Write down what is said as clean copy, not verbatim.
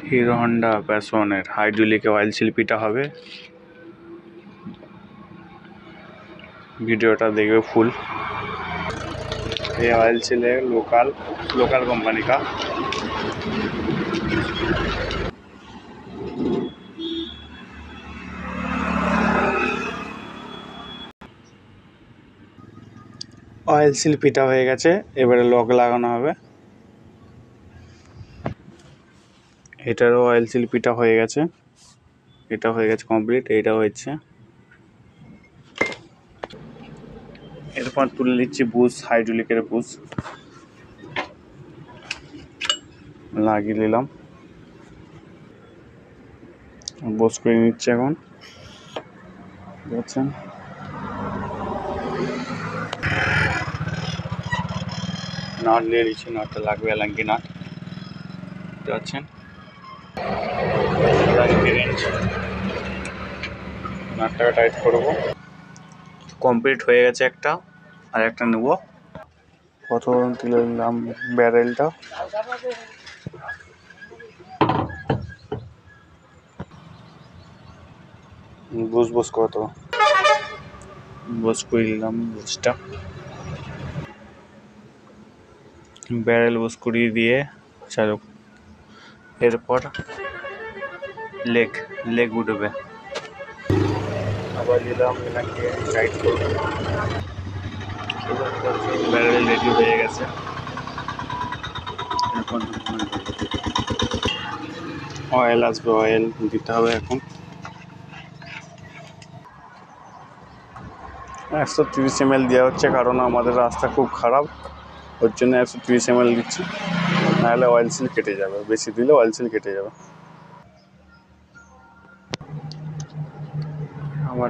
Hero Honda প্যাশনের হাইড্রোলিকে oil seal পিটা হবে। ভিডিওটা देखो फुल। ये ऑयल सील है लोकल कंपनी का। অয়েল সিল পিটা হয়ে গেছে, এবারে লক লাগানো হবে। এটারও অয়েল সিল পিটা হয়ে গেছে, এটা হয়ে গেছে কমপ্লিট, এইটা হয়েছে। এরপর তুলে নিচ্ছি বুশ, হাইড্রোলিকের বুশ লাগিয়ে নিলাম, বুশ করে নিচ্ছে এখন। দেখছেন নাট নিয়ে নিচ্ছি, নাটটা লাগবে এলাঙ্কি নাট, দেখছেন নাটটাকে টাইট করবো। কমপ্লিট হয়ে গেছে একটা, আর একটা নেব। প্রথম তুলে নিলাম ব্যারেলটা, বুস কত বুস করে নিলাম। বুসটা ব্যারেল বুস করিয়ে দিয়ে চালু। এরপর লেগ উঠবে, আবার নিলাম, এটাকে টাইট করবো। ব্যারেল রেডি হয়ে গেছে। এখন অয়েল আসবে, অয়েল দিতে হবে এখন। 130 ml দেওয়া হচ্ছে, কারণ আমাদের রাস্তা খুব খারাপ, ওর জন্য 130 ml দিচ্ছি, নাহলে অয়েল সিল কেটে যাবে, বেশি দিলে অয়েল সিল কেটে যাবে। আমার